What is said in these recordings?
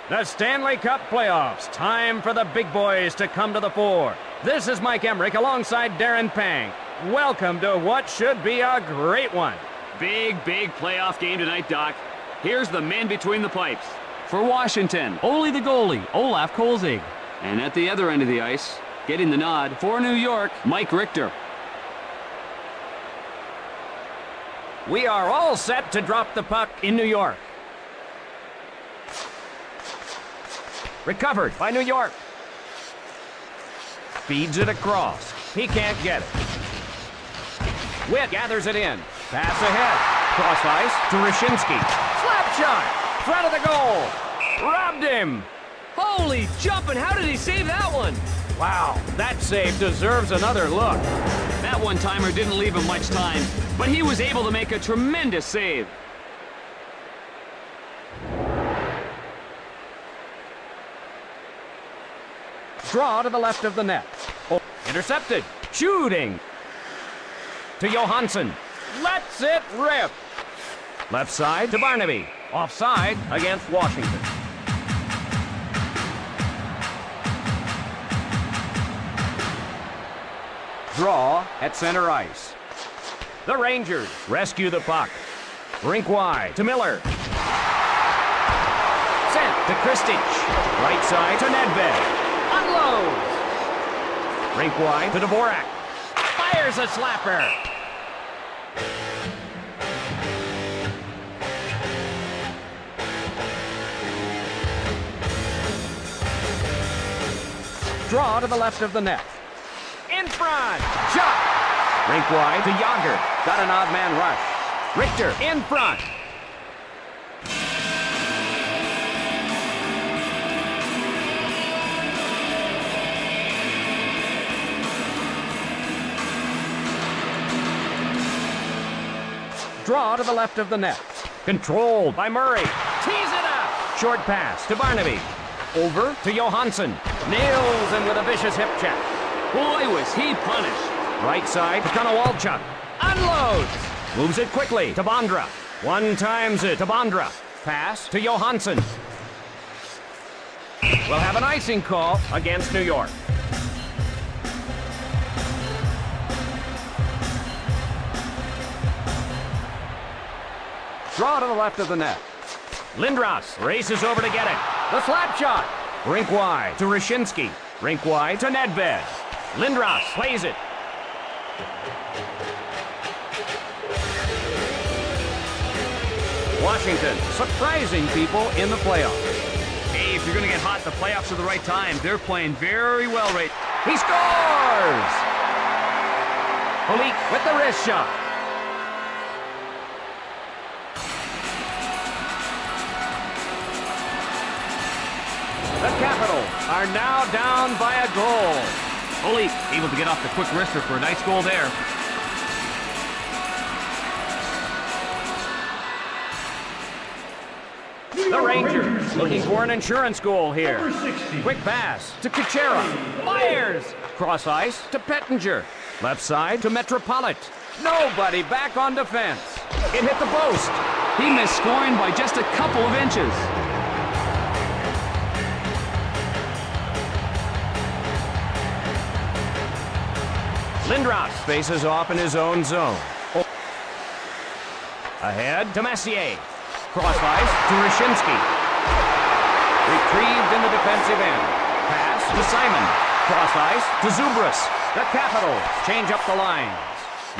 The Stanley Cup playoffs. Time for the big boys to come to the fore. This is Mike Emmerich alongside Darren Pang. Welcome to what should be a great one. Big playoff game tonight, Doc. Here's the man between the pipes. For Washington, Ole the goalie, Olaf Kolzig. And at the other end of the ice, getting the nod, for New York, Mike Richter. We are all set to drop the puck in New York. Recovered by New York. Feeds it across. He can't get it. Witt gathers it in. Pass ahead. Cross ice to Rashinsky. Slap shot. Front of the goal. Robbed him. Holy jumping, how did he save that one? Wow, that save deserves another look. That one-timer didn't leave him much time, but he was able to make a tremendous save. Draw to the left of the net. Oh, intercepted. Shooting. To Johansson. Lets it rip. Left side to Barnaby. Offside against Washington. Draw at center ice. The Rangers rescue the puck. Rink wide to Miller. Sent to Kristich. Right side to Nedved. Unloads. Rink wide to Dvorak. Fires a slapper. Draw to the left of the net. In front. Shot. Rink wide to Yager. Got an odd man rush. Richter in front. Draw to the left of the net. Controlled by Murray. Tees it up. Short pass to Barnaby. Over to Johansson. Nails him with a vicious hip check. Boy, was he punished. Right side to Konowalchuk. Unloads. Moves it quickly to Bondra. One times it to Bondra. Pass to Johansson. We'll have an icing call against New York. Draw to the left of the net. Lindros races over to get it. The slap shot. Rink wide to Rashinsky. Rink wide to Nedved. Lindros plays it. Washington surprising people in the playoffs. Hey, if you're going to get hot, the playoffs are the right time. They're playing very well right. He scores! Holik with the wrist shot. The Capitals are now down by a goal. Ole able to get off the quick wrister for a nice goal there. The Rangers looking for an insurance goal here. Quick pass to Kuchera. Fires. Cross ice to Pettinger. Left side to Metropolit. Nobody back on defense. It hit the post. He missed scoring by just a couple of inches. Lindros faces off in his own zone. Ahead to Messier. Cross ice to Rashinsky. Retrieved in the defensive end. Pass to Simon. Cross ice to Zubras. The Capitals change up the lines.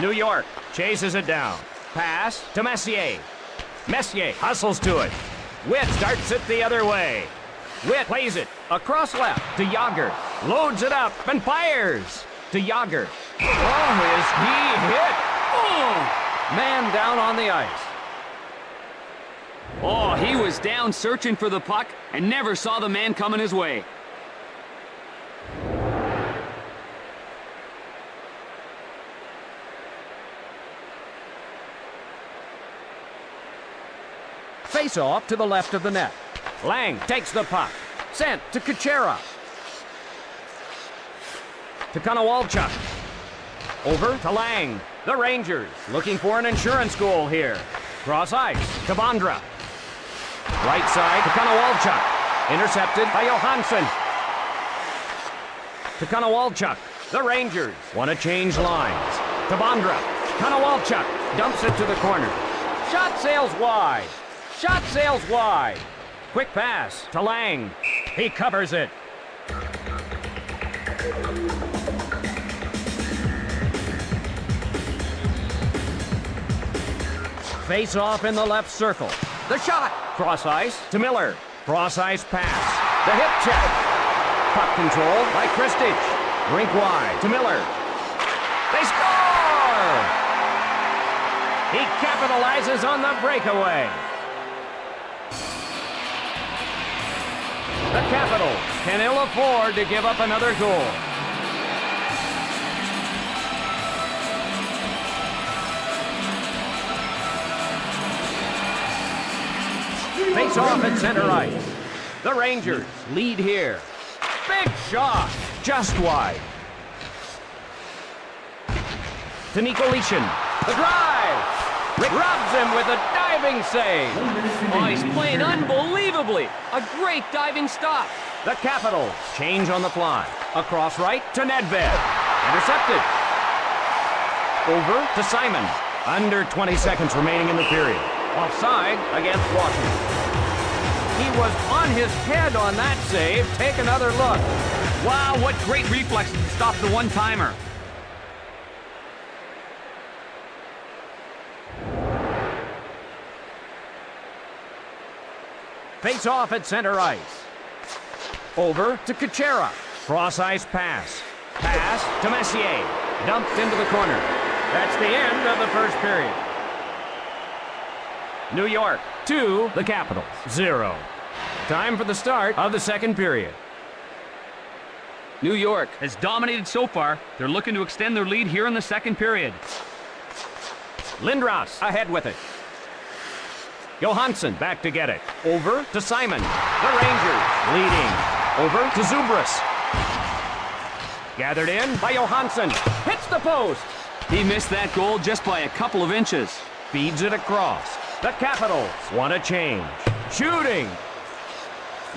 New York chases it down. Pass to Messier. Messier hustles to it. Witt starts it the other way. Witt plays it across left to Yager. Loads it up and fires to Yager. Oh, is he hit? Oh! Man down on the ice. Oh, he was down searching for the puck and never saw the man coming his way. Face off to the left of the net. Lang takes the puck. Sent to Kuchera. To Konowalchuk. Over to Lang. The Rangers looking for an insurance goal here. Cross ice to Bondra. Right side to Konowalchuk. Intercepted by Johansson. To Konowalchuk. The Rangers want to change lines. To Bondra. Konowalchuk dumps it to the corner. Shot sails wide. Shot sails wide. Quick pass to Lang. He covers it. Face off in the left circle. The shot. Cross ice to Miller. Cross ice pass. The hip check. Puck control by Kristich. Rink wide to Miller. They score! He capitalizes on the breakaway. The Capitals can ill afford to give up another goal. Face off at center ice. The Rangers lead here. Big shot, just wide. To Nikolishin. The drive. Rick rubs him with a diving save. Oh, he's playing unbelievably. A great diving stop. The Capitals change on the fly. Across right to Nedved. Intercepted. Over to Simon. Under 20 seconds remaining in the period. Offside against Washington. He was on his head on that save. Take another look. Wow, what great reflexes to stop the one-timer. Face off at center ice. Over to Kuchera. Cross ice pass. Pass to Messier. Dumped into the corner. That's the end of the first period. New York 2, the Capitals 0. Time for the start of the second period. New York has dominated so far. They're looking to extend their lead here in the second period. Lindros ahead with it. Johansson back to get it. Over to Simon. The Rangers leading. Over to Zubras. Gathered in by Johansson. Hits the post. He missed that goal just by a couple of inches. Feeds it across. The Capitals want to change. Shooting.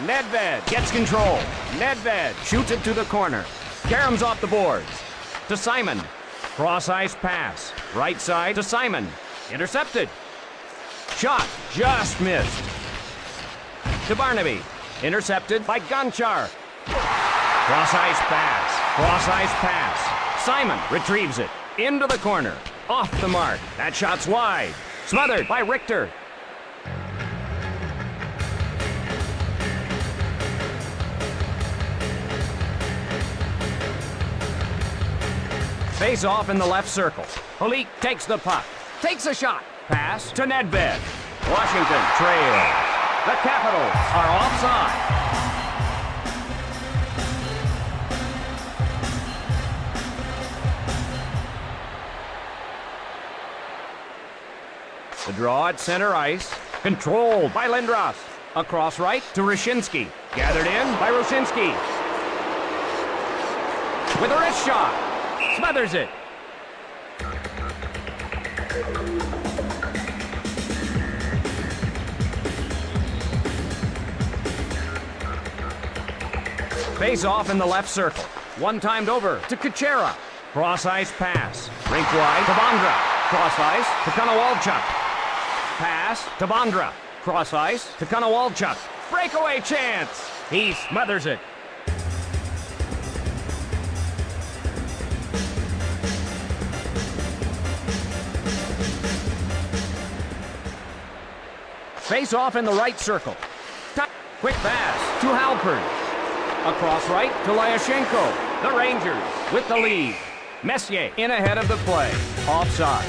Nedved gets control. Nedved shoots it to the corner. Karam's off the boards. To Simon. Cross ice pass. Right side to Simon. Intercepted. Shot just missed. To Barnaby. Intercepted by Gonchar. Cross ice pass. Cross ice pass. Simon retrieves it. Into the corner. Off the mark. That shot's wide. Smothered by Richter. Face off in the left circle. Holik takes the puck. Takes a shot. Pass to Nedved. Washington trails. The Capitals are offside. The draw at center ice. Controlled by Lindros. Across right to Roshinsky. Gathered in by Roshinsky. With a wrist shot. Smothers it. Face off in the left circle. One timed over to Kuchera. Cross ice pass. Rink wide to Bondra. Cross ice to Konowalchuk. Pass to Bondra. Cross ice to Konowalchuk. Breakaway chance. He smothers it. Face off in the right circle. Quick pass to Halpern. Across right to Lyashenko. The Rangers with the lead. Messier in ahead of the play. Offside.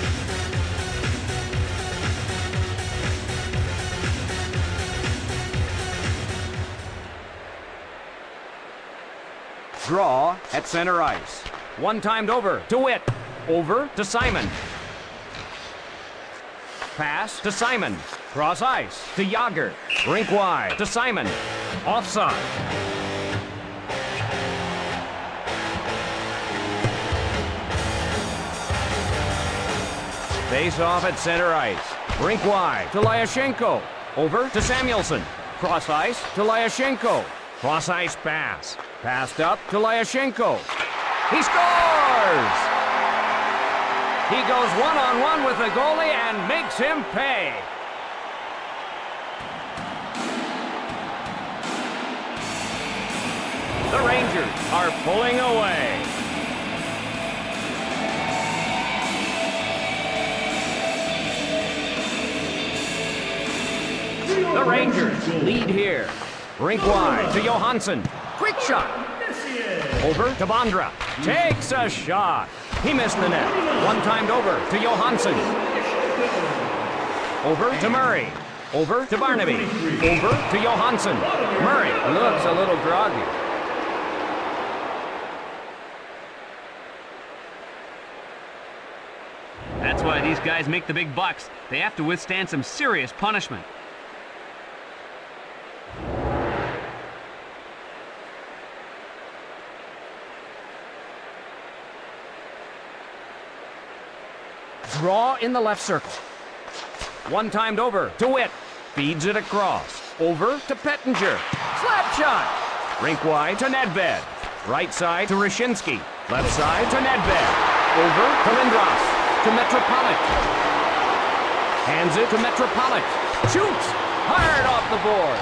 Draw at center ice. One timed over to Witt. Over to Simon. Pass to Simon. Cross ice to Yager. Rink wide to Simon. Offside. Face off at center ice. Rink wide to Lyashenko. Over to Samuelson. Cross ice to Lyashenko. Cross ice pass. Passed up to Lyashenko. He scores! He goes one-on-one with the goalie and makes him pay. The Rangers are pulling away. The Rangers lead here. Rink wide to Johansson. Quick shot. Over to Bondra. Takes a shot. He missed the net. One-timed over to Johansson. Over to Murray. Over to Barnaby. Over to Johansson. Murray looks a little groggy. That's why these guys make the big bucks. They have to withstand some serious punishment. Draw in the left circle. One-timed over to Witt. Feeds it across. Over to Pettinger. Slap shot. Rink wide to Nedved. Right side to Rashinsky. Left side to Nedved. Over to Lindros. To Metropolitan. Hands it to Metropolitan. Shoots. Hard off the board.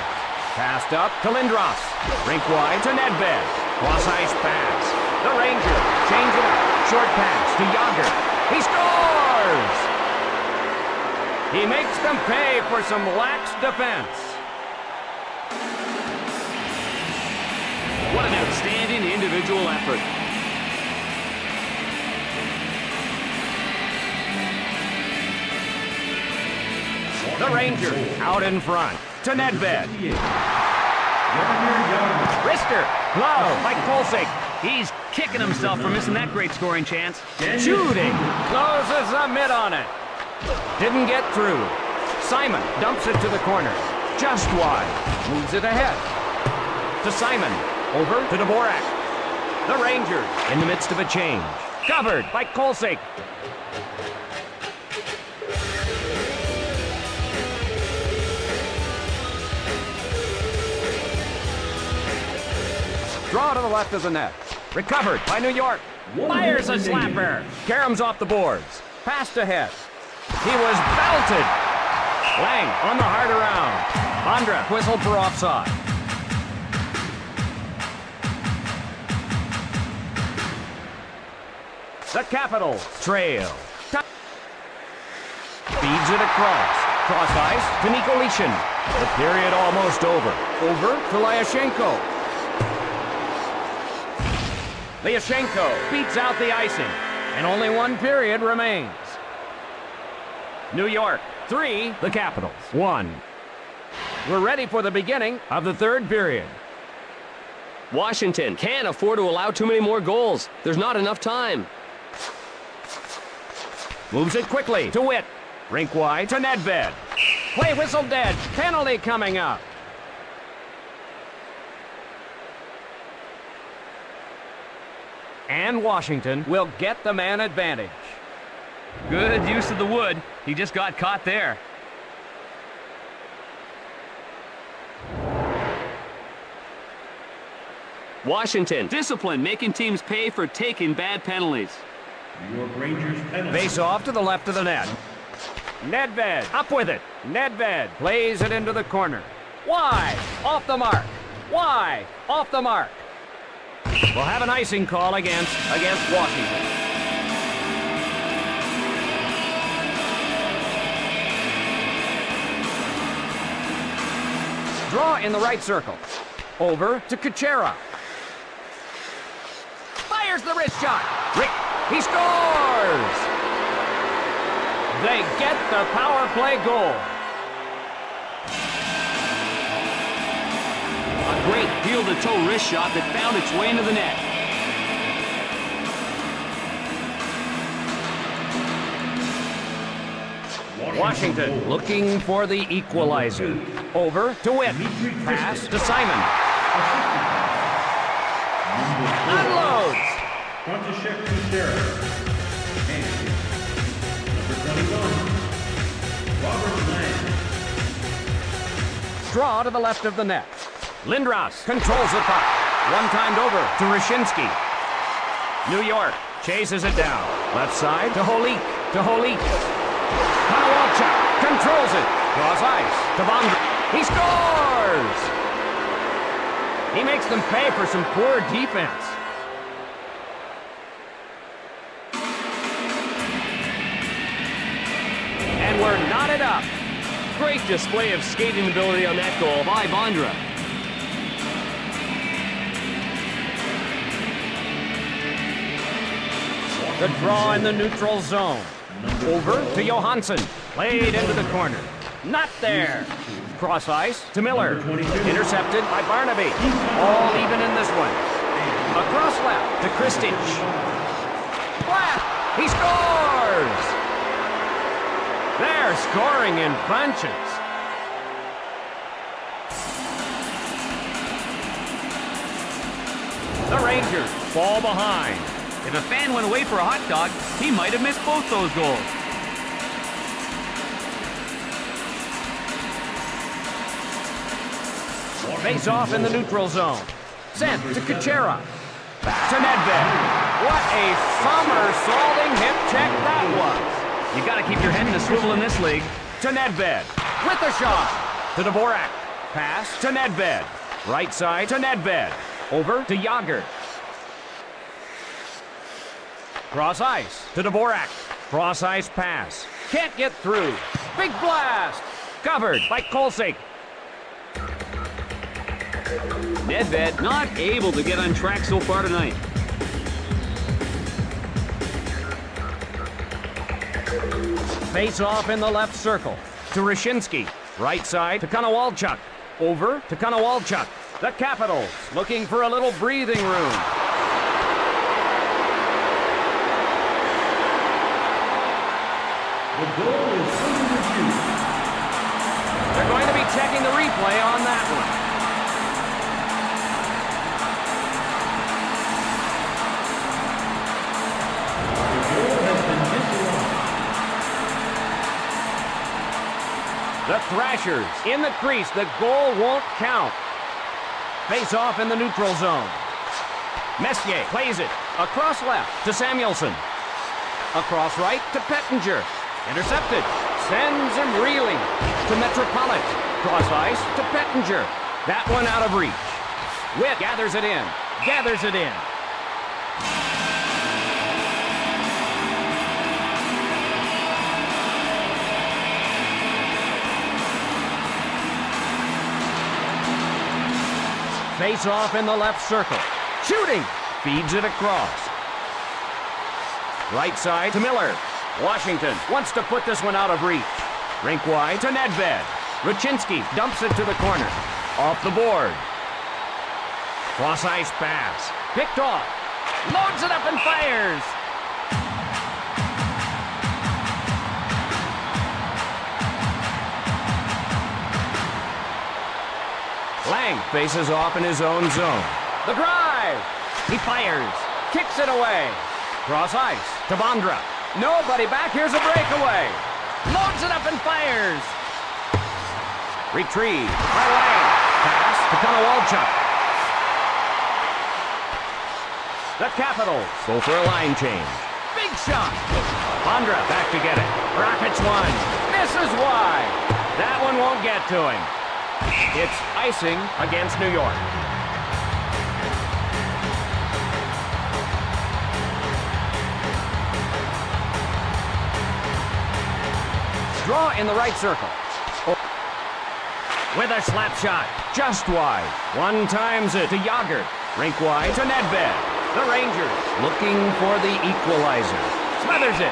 Passed up to Lindros. Rink wide to Nedved. Cross ice pass. The Rangers change it up. Short pass to Yager. He scores! He makes them pay for some lax defense. What an outstanding individual effort. The Rangers out in front to Nedved. Wrister. Glove by Kolsik. He's kicking himself for missing that great scoring chance. Shooting. Closes the mid on it. Didn't get through. Simon dumps it to the corner. Just wide. Moves it ahead. To Simon. Over to Dvorak. The Rangers in the midst of a change. Covered by Kolsik. Draw to the left of the net. Recovered by New York. Fires a slapper. Karam's off the boards. Passed ahead. He was belted. Lang on the hard around. Bondra whistled for offside. The Capitals trail. Feeds it across. Cross ice to Nikolishin. The period almost over. Over to Lyashenko. Lyashenko beats out the icing, and only one period remains. New York 3, the Capitals 1. We're ready for the beginning of the third period. Washington can't afford to allow too many more goals. There's not enough time. Moves it quickly to Witt. Rink wide to Nedved. Play whistle dead. Penalty coming up. And Washington will get the man advantage. Good use of the wood. He just got caught there. Washington. Discipline, making teams pay for taking bad penalties. New York Rangers penalty. Face off to the left of the net. Nedved up with it. Nedved plays it into the corner. Wide, off the mark. Wide, off the mark. We'll have an icing call against Washington. Draw in the right circle. Over to Kucherov. Fires the wrist shot. Rick, he scores! They get the power play goal. A great heel-to-toe wrist shot that found its way into the net. Washington looking for the equalizer. Over to Witt. Pass to Simon. Unloads. František Kucherov. And number 21, Robert Lang. Draw to the left of the net. Lindros controls the puck. One-timed over to Rashinsky. New York chases it down. Left side to Holik. Konowalchuk controls it. Cross ice to Bondra. He scores! He makes them pay for some poor defense. And we're knotted up. Great display of skating ability on that goal by Bondra. The draw in the neutral zone. Over to Johansson. Played into the corner. Not there. Cross ice to Miller. Intercepted by Barnaby. All even in this one. Across left to Kristich. Flat. He scores! They're scoring in bunches. The Rangers fall behind. If a fan went away for a hot dog, he might have missed both those goals. Face off in the neutral zone. Sent to Kucherov. Back to Nedved. What a somersaulting hip check that was. You gotta keep your head in a swivel in this league. To Nedved. With the shot. To Dvorak. Pass to Nedved. Right side to Nedved. Over to Yager. Cross ice to Dvorak. Cross ice pass. Can't get through. Big blast. Covered by Kolsik. Nedved not able to get on track so far tonight. Face off in the left circle to Rashinsky. Right side to Konowalchuk. Over to Konowalchuk. The Capitals looking for a little breathing room. The goal is under review. They're going to be checking the replay on that one. The Thrashers in the crease. The goal won't count. Face off in the neutral zone. Messier plays it across left to Samuelson. Across right to Pettinger. Intercepted. Sends him reeling to Metropolit. Cross ice to Pettinger. That one out of reach. Witt gathers it in. Gathers it in. Face off in the left circle. Shooting. Feeds it across. Right side to Miller. Washington wants to put this one out of reach. Rink wide to Nedved. Rachinsky dumps it to the corner. Off the board. Cross ice pass. Picked off. Loads it up and fires. Lang faces off in his own zone. The drive. He fires. Kicks it away. Cross ice to Bondra. Nobody back. Here's a breakaway. Loads it up and fires. Retrieved by Lang. Pass to Konowalchuk. The Capitals go for a line change. Big shot. Bondra back to get it. Rockets one. Misses wide. That one won't get to him. It's icing against New York. Draw in the right circle. With a slap shot, just wide. One times it to Yager. Rink wide to Nedved. The Rangers looking for the equalizer. Smothers it.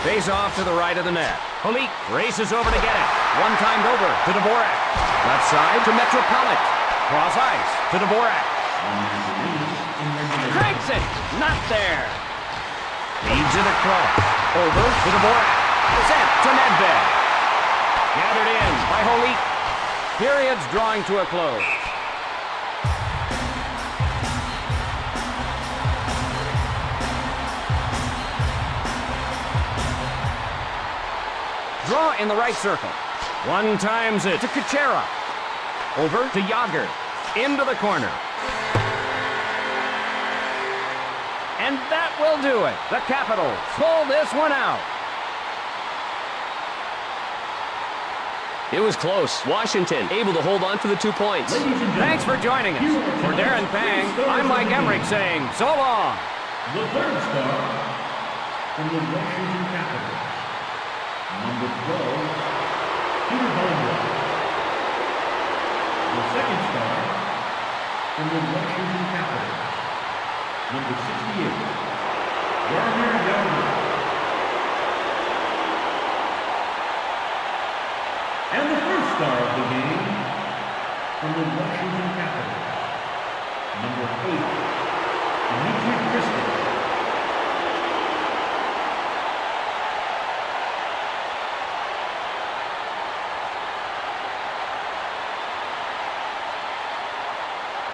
Face off to the right of the net. Holik races over to get it. One-timed over to Dvorak. Left side to Metropolit. Cross ice to Dvorak. Cranks it. Not there. Feeds it across. Over to Dvorak. Sent to Nedved. Gathered in by Holik. Period's drawing to a close. Draw in the right circle. One times it to Kuchera. Over to Yager. Into the corner. And that will do it. The Capitals pull this one out. It was close. Washington able to hold on to the 2 points. Thanks for joining us. For Darren Pang, I'm Mike Emmerich saying so long. The third star from the Washington Capitals, number 12, Peter Bondra. The second star from the Washington Capitals, number 68, Yarmir Yager. And the first star of the game from the Washington Capitals, number 8,